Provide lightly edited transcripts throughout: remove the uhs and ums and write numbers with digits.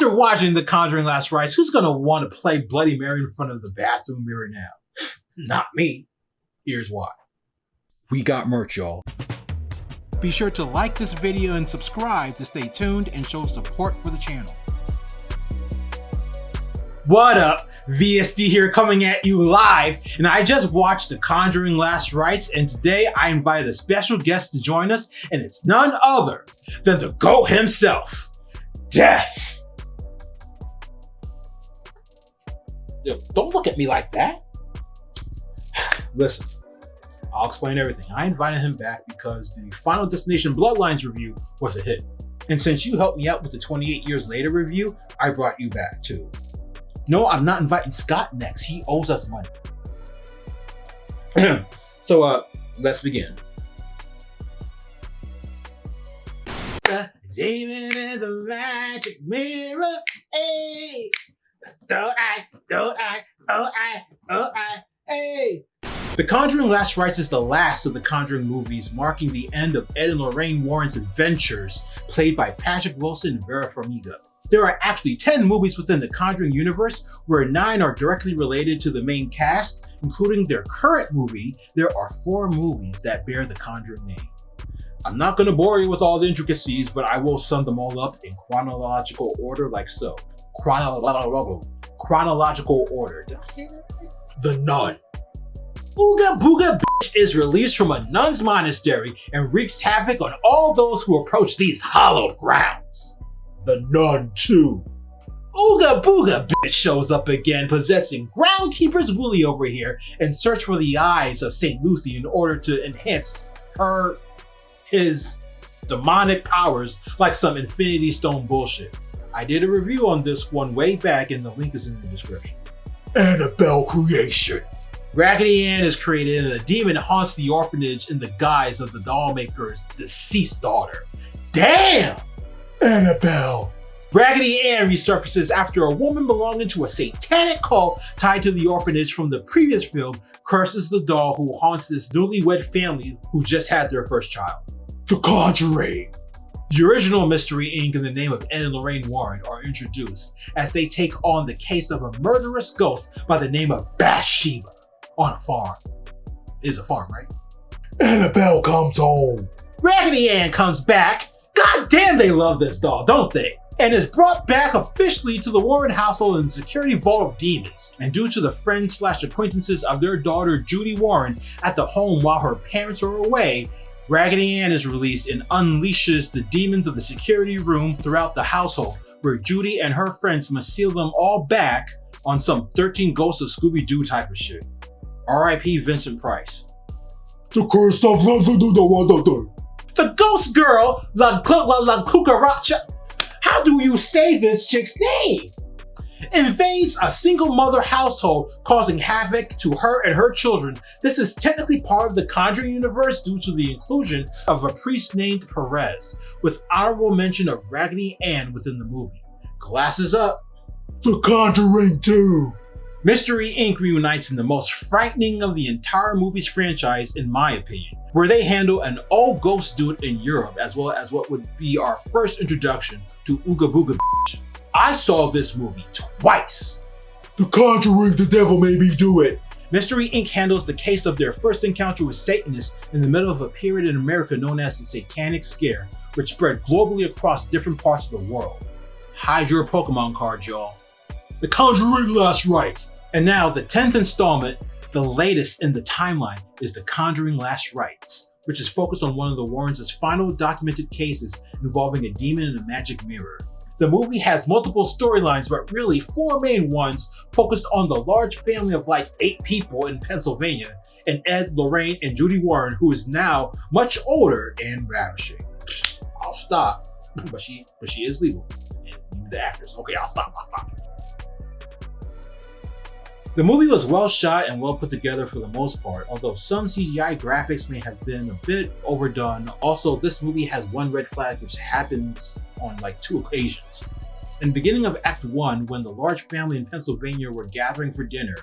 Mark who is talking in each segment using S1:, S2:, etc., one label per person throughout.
S1: After watching The Conjuring Last Rites, who's gonna want to play Bloody Mary in front of the bathroom mirror now? Not me. Here's why. We got merch, y'all. Be sure to like this video and subscribe to stay tuned and show support for the channel. What up? VSD here coming at you live, and I just watched The Conjuring Last Rites, and today I invited a special guest to join us, and it's none other than the GOAT himself, Death. Yo, don't look at me like that. Listen, I'll explain everything. I invited him back because the Final Destination Bloodlines review was a hit. And since you helped me out with the 28 Years Later review, I brought you back too. No, I'm not inviting Scott next. He owes us money. So, let's begin. The demon in the magic mirror. Hey, oh I, hey. The Conjuring Last Rites is the last of the Conjuring movies, marking the end of Ed and Lorraine Warren's adventures, played by Patrick Wilson and Vera Farmiga. There are actually 10 movies within the Conjuring universe, where 9 are directly related to the main cast. Including their current movie, there are 4 movies that bear the Conjuring name. I'm not going to bore you with all the intricacies, but I will sum them all up in chronological order like so. Chronological order. Did I say that right? The Nun. Ooga Booga Bitch is released from a nun's monastery and wreaks havoc on all those who approach these hallowed grounds. The Nun 2. Ooga Booga Bitch shows up again, possessing Groundkeeper's Willie over here, and search for the eyes of St. Lucy in order to enhance his demonic powers like some Infinity Stone bullshit. I did a review on this one way back, and the link is in the description. Annabelle creation. Raggedy Ann is created, and a demon haunts the orphanage in the guise of the dollmaker's deceased daughter. Damn! Annabelle. Raggedy Ann resurfaces after a woman belonging to a satanic cult tied to the orphanage from the previous film curses the doll who haunts this newlywed family who just had their first child. The Conjuring. The original Mystery Inc. and the name of Ed and Lorraine Warren are introduced as they take on the case of a murderous ghost by the name of Bathsheba on a farm. It is a farm, right? Annabelle comes home. Raggedy Ann comes back. God damn, they love this doll, don't they? And is brought back officially to the Warren household in the security vault of demons. And due to the friends/acquaintances of their daughter Judy Warren at the home while her parents are away, Raggedy Ann is released and unleashes the demons of the security room throughout the household, where Judy and her friends must seal them all back on some 13 Ghosts of Scooby-Doo type of shit. R.I.P. Vincent Price. The curse of the ghost girl, La Cucaracha. How do you say this chick's name? Invades a single mother household, causing havoc to her and her children. This is technically part of the Conjuring universe due to the inclusion of a priest named Perez, with honorable mention of Raggedy Ann within the movie. Glasses up. The Conjuring 2. Mystery Inc. reunites in the most frightening of the entire movie's franchise, in my opinion, where they handle an old ghost dude in Europe, as well as what would be our first introduction to Ooga Booga Bitch. I saw this movie twice. The Conjuring, the devil made me do it. Mystery Inc. handles the case of their first encounter with Satanists in the middle of a period in America known as the Satanic Scare, which spread globally across different parts of the world. Hide your Pokemon cards, y'all. The Conjuring Last Rites. And now the 10th installment, the latest in the timeline, is The Conjuring Last Rites, which is focused on one of the Warrens' final documented cases involving a demon in a magic mirror. The movie has multiple storylines, but really 4 main ones focused on the large family of like 8 people in Pennsylvania, and Ed, Lorraine, and Judy Warren, who is now much older and ravishing. I'll stop, but she is legal. And the actress. Okay, I'll stop. The movie was well shot and well put together for the most part, although some CGI graphics may have been a bit overdone. Also, this movie has one red flag which happens on like 2 occasions. In the beginning of Act 1, when the large family in Pennsylvania were gathering for dinner,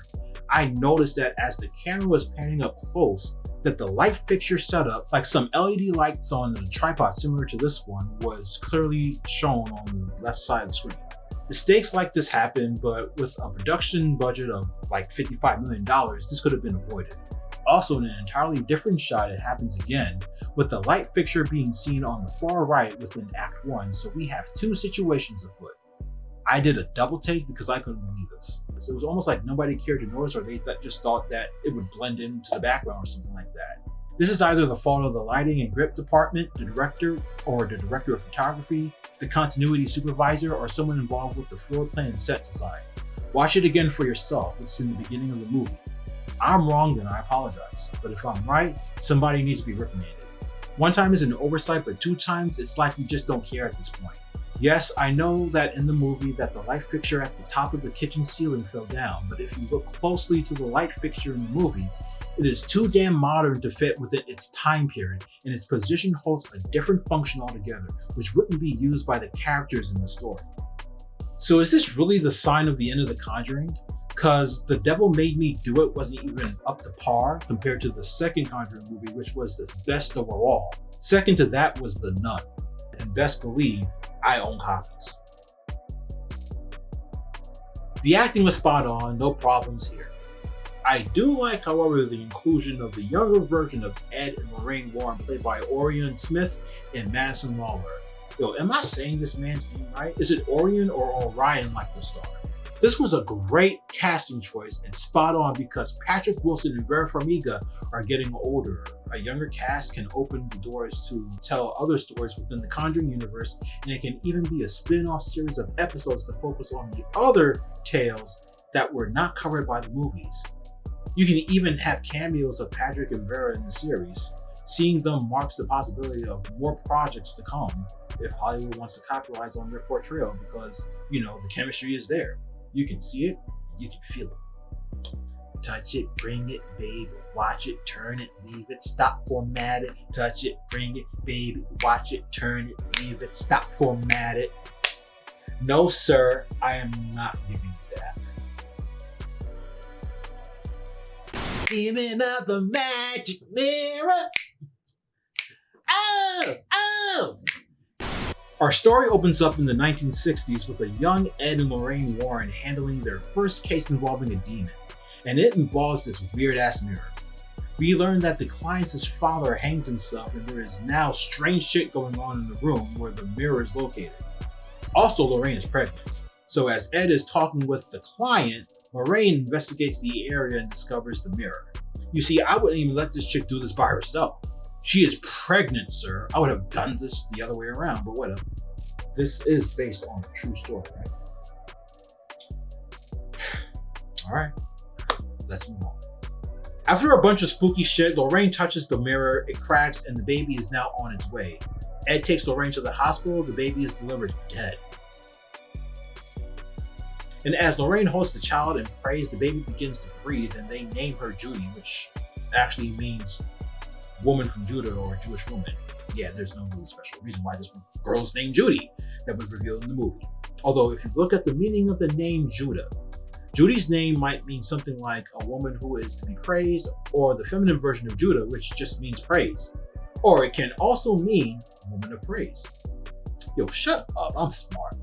S1: I noticed that as the camera was panning up close, that the light fixture setup, like some LED lights on a tripod similar to this one, was clearly shown on the left side of the screen. Mistakes like this happen, but with a production budget of like $55 million, this could have been avoided. Also, in an entirely different shot, it happens again, with the light fixture being seen on the far right within Act 1, so we have two situations afoot. I did a double take because I couldn't believe this. So it was almost like nobody cared to notice, or they just thought that it would blend into the background or something like that. This is either the fault of the lighting and grip department, the director, or the director of photography, the continuity supervisor, or someone involved with the floor plan and set design. Watch it again for yourself. It's in the beginning of the movie. If I'm wrong, then I apologize. But if I'm right, somebody needs to be reprimanded. One time is an oversight, but two times it's like you just don't care at this point. Yes, I know that in the movie that the light fixture at the top of the kitchen ceiling fell down, but if you look closely to the light fixture in the movie, it is too damn modern to fit within its time period, and its position holds a different function altogether, which wouldn't be used by the characters in the story. So is this really the sign of the end of The Conjuring? Cause The Devil Made Me Do It wasn't even up to par compared to the second Conjuring movie, which was the best overall. Second to that was The Nun, and best believe, I own copies. The acting was spot on, no problems here. I do like, however, the inclusion of the younger version of Ed and Lorraine Warren, played by Orion Smith and Madison Lawler. Yo, am I saying this man's name right? Is it Orion or Orion like the star? This was a great casting choice and spot on because Patrick Wilson and Vera Farmiga are getting older. A younger cast can open the doors to tell other stories within the Conjuring universe, and it can even be a spin-off series of episodes to focus on the other tales that were not covered by the movies. You can even have cameos of Patrick and Vera in the series. Seeing them marks the possibility of more projects to come if Hollywood wants to capitalize on their portrayal because, you know, the chemistry is there. You can see it, you can feel it. Touch it, bring it, baby, watch it, turn it, leave it, stop, format it. Touch it, bring it, baby, watch it, turn it, leave it, stop, format it. No, sir, I am not giving you that. Give me another magic mirror. Oh! Our story opens up in the 1960s with a young Ed and Lorraine Warren handling their first case involving a demon, and it involves this weird-ass mirror. We learn that the client's father hangs himself, and there is now strange shit going on in the room where the mirror is located. Also, Lorraine is pregnant. So as Ed is talking with the client, Lorraine investigates the area and discovers the mirror. You see, I wouldn't even let this chick do this by herself. She is pregnant, sir. I would have done this the other way around, but whatever. This is based on a true story, right? All right, let's move on. After a bunch of spooky shit, Lorraine touches the mirror, it cracks, and the baby is now on its way. Ed takes Lorraine to the hospital, the baby is delivered dead. And as Lorraine holds the child and prays, the baby begins to breathe, and they name her Judy, which actually means woman from Judah or Jewish woman. Yeah, there's no really special reason why this girl's named Judy that was revealed in the movie. Although if you look at the meaning of the name Judah, Judy's name might mean something like a woman who is to be praised, or the feminine version of Judah, which just means praise. Or it can also mean woman of praise. Yo, shut up, I'm smart.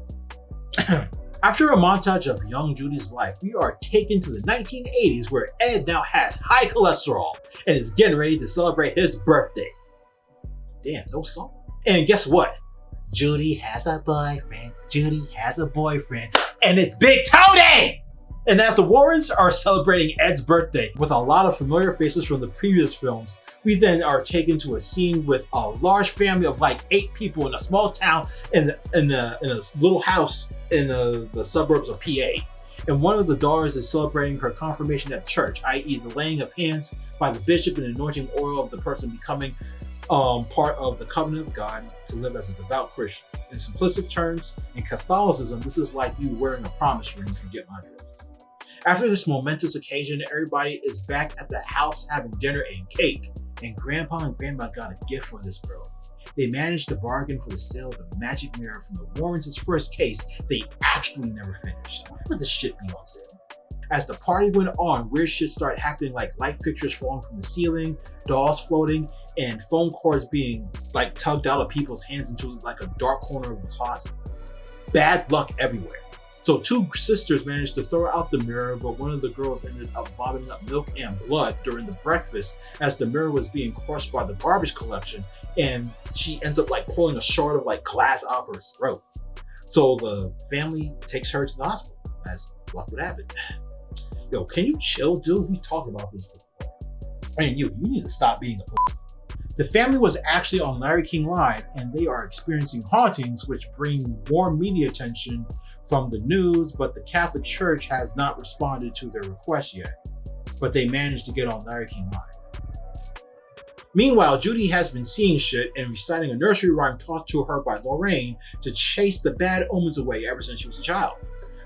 S1: After a montage of young Judy's life, we are taken to the 1980s where Ed now has high cholesterol and is getting ready to celebrate his birthday. Damn, no song. And guess what? Judy has a boyfriend. Judy has a boyfriend. And it's Big Tony! And as the Warrens are celebrating Ed's birthday with a lot of familiar faces from the previous films, we then are taken to a scene with a large family of like 8 people in a small town in a little house in the suburbs of PA. And one of the daughters is celebrating her confirmation at church, i.e. the laying of hands by the bishop and anointing oil of the person becoming part of the covenant of God to live as a devout Christian. In simplistic terms, in Catholicism, this is like you wearing a promise ring, if you get my drift. After this momentous occasion, everybody is back at the house having dinner and cake, and Grandpa and Grandma got a gift for this girl. They managed to bargain for the sale of the magic mirror from the Warrens' first case they actually never finished. Why would this shit be on sale? As the party went on, weird shit started happening, like light fixtures falling from the ceiling, dolls floating, and phone cords being like tugged out of people's hands into like a dark corner of the closet. Bad luck everywhere. So two sisters managed to throw out the mirror, but one of the girls ended up vomiting up milk and blood during the breakfast as the mirror was being crushed by the garbage collection, and she ends up like pulling a shard of like glass out of her throat. So the family takes her to the hospital, as luck would have it. Yo, can you chill, dude? We talked about this before. And you need to stop being a pussy. The family was actually on Larry King Live, and they are experiencing hauntings, which bring more media attention from the news, but the Catholic Church has not responded to their request yet. But they managed to get on Larry King Live. Meanwhile, Judy has been seeing shit and reciting a nursery rhyme taught to her by Lorraine to chase the bad omens away ever since she was a child.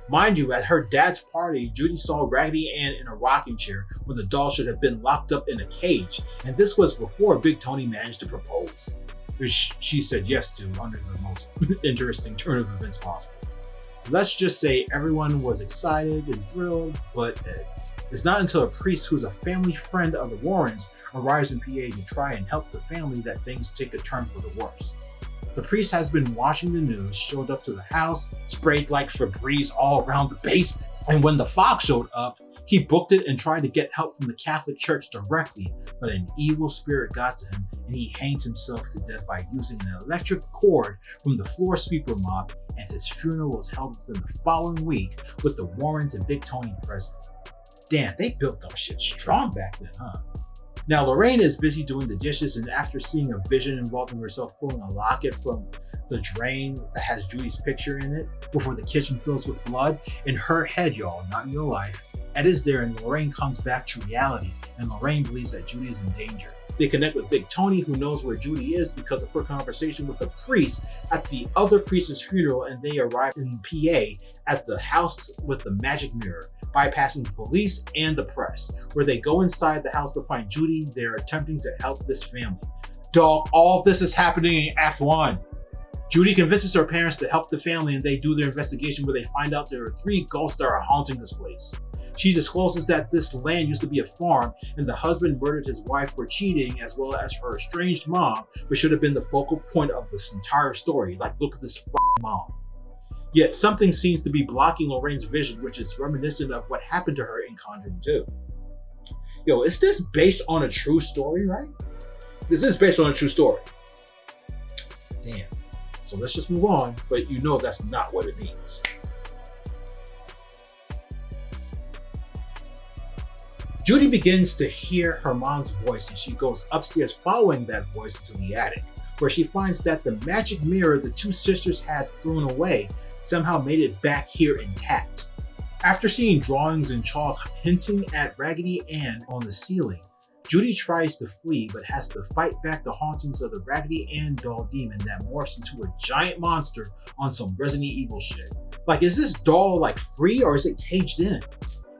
S1: Mind you, at her dad's party, Judy saw Raggedy Ann in a rocking chair when the doll should have been locked up in a cage, and this was before Big Tony managed to propose, which she said yes to under the most interesting turn of events possible. Let's just say everyone was excited and thrilled, but it's not until a priest who's a family friend of the Warrens arrives in PA to try and help the family that things take a turn for the worse. The priest has been watching the news, showed up to the house, sprayed like Febreze all around the basement, and when the fog showed up, he booked it and tried to get help from the Catholic Church directly, but an evil spirit got to him and he hanged himself to death by using an electric cord from the floor sweeper mop, and his funeral was held within the following week with the Warrens and Big Tony present. Damn, they built up shit strong back then, huh? Now, Lorraine is busy doing the dishes, and after seeing a vision involving herself pulling a locket from the drain that has Judy's picture in it before the kitchen fills with blood, in her head, y'all, not in real life, Ed is there and Lorraine comes back to reality, and Lorraine believes that Judy is in danger. They connect with Big Tony, who knows where Judy is because of her conversation with the priest at the other priest's funeral, and they arrive in PA at the house with the magic mirror, bypassing the police and the press, where they go inside the house to find Judy. They're attempting to help this family. Dog, all of this is happening in Act 1. Judy convinces her parents to help the family, and they do their investigation where they find out there are 3 ghosts that are haunting this place. She discloses that this land used to be a farm, and the husband murdered his wife for cheating, as well as her estranged mom, which should have been the focal point of this entire story. Like, look at this f***ing mom. Yet something seems to be blocking Lorraine's vision, which is reminiscent of what happened to her in Conjuring 2. Yo, is this based on a true story, right? This is based on a true story. Damn. So let's just move on, but you know that's not what it means. Judy begins to hear her mom's voice, and she goes upstairs following that voice into the attic, where she finds that the magic mirror the 2 sisters had thrown away somehow made it back here intact. After seeing drawings in chalk hinting at Raggedy Ann on the ceiling, Judy tries to flee but has to fight back the hauntings of the Raggedy Ann doll demon that morphs into a giant monster on some Resident Evil shit. Like, is this doll like free or is it caged in?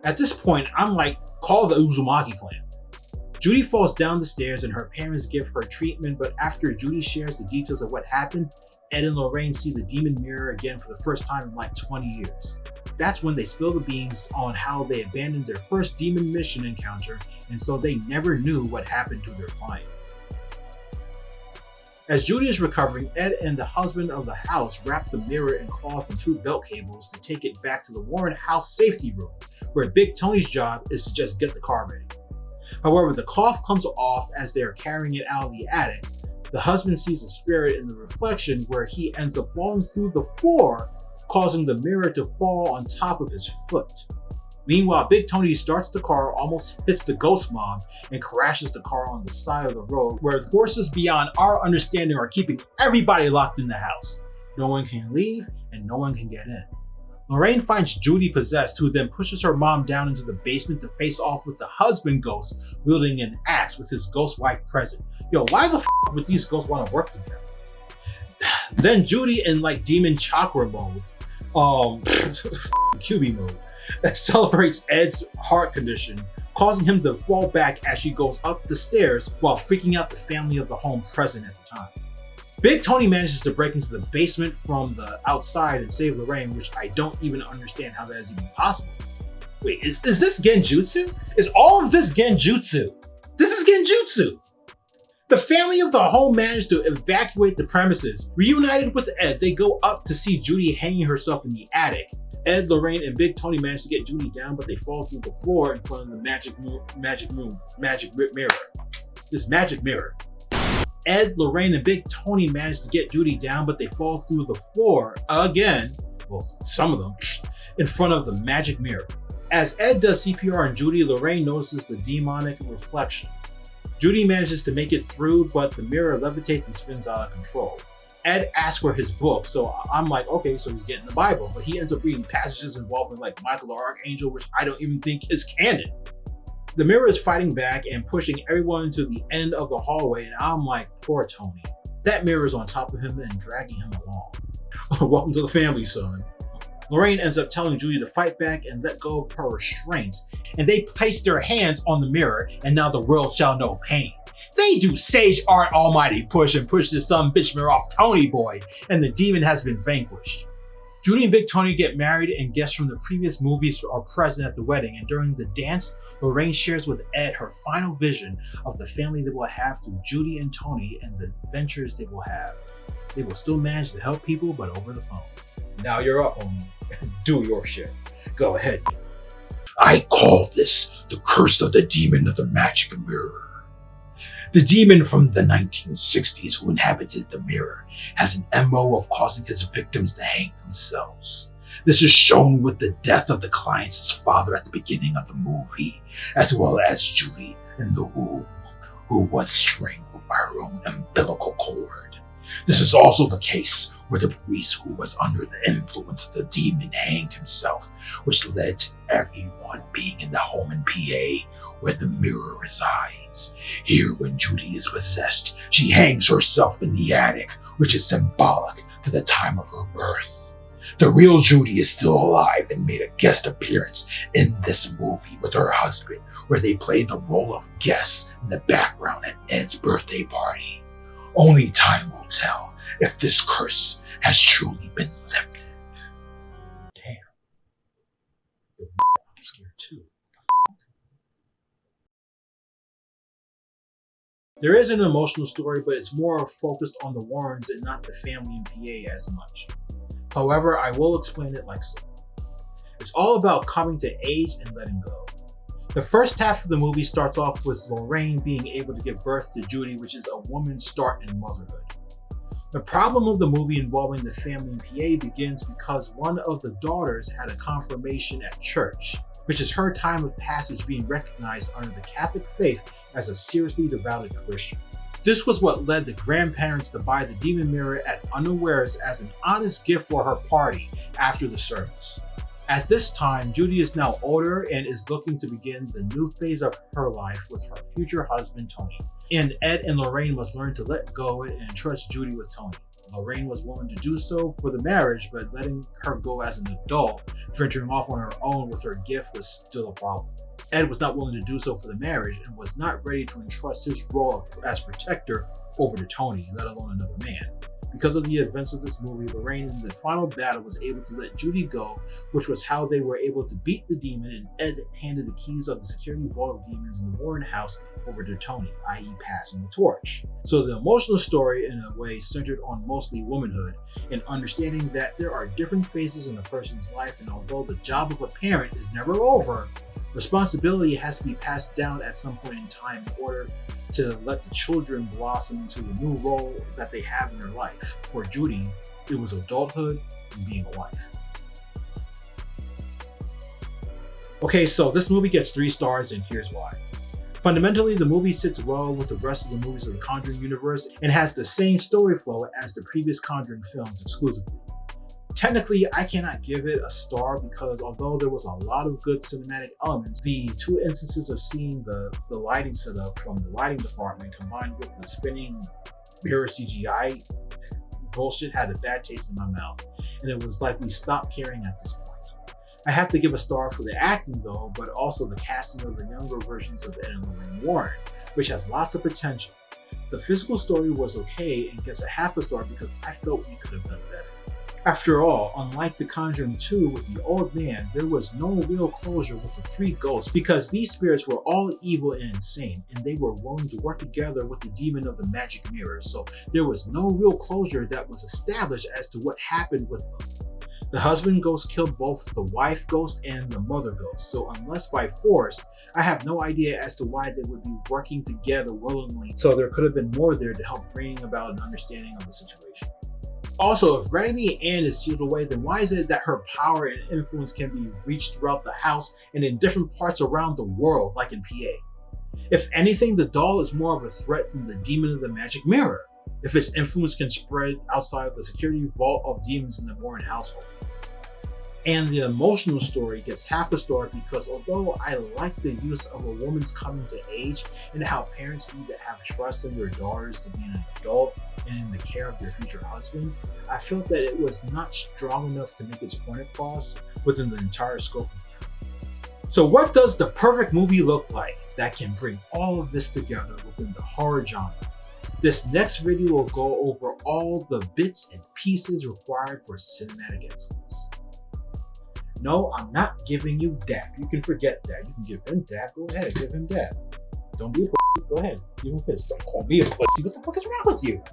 S1: At this point, I'm like, call the Uzumaki clan. Judy falls down the stairs and her parents give her treatment, but after Judy shares the details of what happened, Ed and Lorraine see the demon mirror again for the first time in like 20 years. That's when they spill the beans on how they abandoned their first demon mission encounter, and so they never knew what happened to their client. As Judy is recovering, Ed and the husband of the house wrap the mirror in cloth and 2 belt cables to take it back to the Warren house safety room, where Big Tony's job is to just get the car ready. However, the cloth comes off as they are carrying it out of the attic. The husband sees a spirit in the reflection where he ends up falling through the floor, causing the mirror to fall on top of his foot. Meanwhile, Big Tony starts the car, almost hits the ghost mob, and crashes the car on the side of the road, where forces beyond our understanding are keeping everybody locked in the house. No one can leave, and no one can get in. Lorraine finds Judy possessed, who then pushes her mom down into the basement to face off with the husband ghost wielding an axe with his ghost wife present. Yo, why the f would these ghosts want to work together? Then Judy, in like demon chakra mode, QB mode, accelerates Ed's heart condition, causing him to fall back as she goes up the stairs while freaking out the family of the home present at the time. Big Tony manages to break into the basement from the outside and save Lorraine, which I don't even understand how that is even possible. Wait, is this Genjutsu? Is all of this Genjutsu? This is Genjutsu! The family of the home managed to evacuate the premises. Reunited with Ed, they go up to see Judy hanging herself in the attic. Ed, Lorraine, and Big Tony manage to get Judy down, but they fall through the floor in front of the magic mirror. This magic mirror. Ed, Lorraine, and Big Tony manage to get Judy down, but they fall through the floor again, well, some of them, in front of the magic mirror. As Ed does CPR on Judy, Lorraine notices the demonic reflection. Judy manages to make it through, but the mirror levitates and spins out of control. Ed asks for his book, so I'm like, okay, so he's getting the Bible, but he ends up reading passages involving like Michael the Archangel, which I don't even think is canon. The mirror is fighting back and pushing everyone to the end of the hallway, and I'm like, poor Tony. That mirror is on top of him and dragging him along. Welcome to the family, son. Lorraine ends up telling Judy to fight back and let go of her restraints, and they place their hands on the mirror, and now the world shall know pain. They do Sage Art Almighty push and push this some bitch mirror off Tony boy, and the demon has been vanquished. Judy and Big Tony get married, and guests from the previous movies are present at the wedding, and during the dance, Lorraine shares with Ed her final vision of the family they will have through Judy and Tony and the adventures they will have. They will still manage to help people, but over the phone. Now you're up, homie. Do your shit. Go ahead.
S2: I call this the curse of the demon of the magic mirror.
S1: The demon from the 1960s who inhabited the mirror has an MO of causing his victims to hang themselves.
S2: This is shown with the death of the client's father at the beginning of the movie, as well as Judy in the womb, who was strangled by her own umbilical cord. This is also the case where the priest who was under the influence of the demon hanged himself, which led to everyone being in the home in PA where the mirror resides. Here, when Judy is possessed, she hangs herself in the attic, which is symbolic to the time of her birth. The real Judy is still alive and made a guest appearance in this movie with her husband, where they played the role of guests in the background at Ed's birthday party. Only time will tell if this curse has truly been lifted.
S1: Damn. Yo, I'm scared too. There is an emotional story, but it's more focused on the Warrens and not the family in PA as much. However, I will explain it like so. It's all about coming to age and letting go. The first half of the movie starts off with Lorraine being able to give birth to Judy, which is a woman's start in motherhood. The problem of the movie involving the family in PA begins because one of the daughters had a confirmation at church, which is her time of passage being recognized under the Catholic faith as a seriously devoted Christian. This was what led the grandparents to buy the demon mirror at unawares as an honest gift for her party after the service. At this time, Judy is now older and is looking to begin the new phase of her life with her future husband, Tony. And Ed and Lorraine must learn to let go and trust Judy with Tony. Lorraine was willing to do so for the marriage, but letting her go as an adult, venturing off on her own with her gift was still a problem. Ed was not willing to do so for the marriage and was not ready to entrust his role as protector over to Tony, let alone another man. Because of the events of this movie, Lorraine in the final battle was able to let Judy go, which was how they were able to beat the demon, and Ed handed the keys of the security vault of demons in the Warren house over to Tony, i.e. passing the torch. So the emotional story in a way centered on mostly womanhood and understanding that there are different phases in a person's life, and although the job of a parent is never over, responsibility has to be passed down at some point in time in order to let the children blossom into the new role that they have in their life. For Judy, it was adulthood and being a wife. Okay, so this movie gets 3 stars, and here's why. Fundamentally, the movie sits well with the rest of the movies of the Conjuring universe and has the same story flow as the previous Conjuring films exclusively. Technically, I cannot give it a star because although there was a lot of good cinematic elements, the 2 instances of seeing the lighting setup from the lighting department combined with the spinning mirror CGI bullshit had a bad taste in my mouth, and it was like we stopped caring at this point. I have to give a star for the acting though, but also the casting of the younger versions of Ed and Lorraine Warren, which has lots of potential. The physical story was okay and gets a half a star because I felt we could have done better. After all, unlike The Conjuring 2 with the old man, there was no real closure with the 3 ghosts because these spirits were all evil and insane, and they were willing to work together with the demon of the magic mirror, so there was no real closure that was established as to what happened with them. The husband ghost killed both the wife ghost and the mother ghost, so unless by force, I have no idea as to why they would be working together willingly, so there could have been more there to help bring about an understanding of the situation. Also, if Raggedy Ann is sealed away, then why is it that her power and influence can be reached throughout the house and in different parts around the world, like in PA? If anything, the doll is more of a threat than the demon of the magic mirror, if its influence can spread outside of the security vault of demons in the Warren household. And the emotional story gets half a star because although I like the use of a woman's coming to age and how parents need to have trust in their daughters to be an adult and in the care of their future husband, I felt that it was not strong enough to make its point across within the entire scope of the film. So what does the perfect movie look like that can bring all of this together within the horror genre? This next video will go over all the bits and pieces required for cinematic excellence. No, I'm not giving you dap. You can forget that. You can give him dap. Go ahead, give him dap. Don't be a pussy. Go ahead, give him a fist. Don't call me a pussy. What the fuck is wrong with you?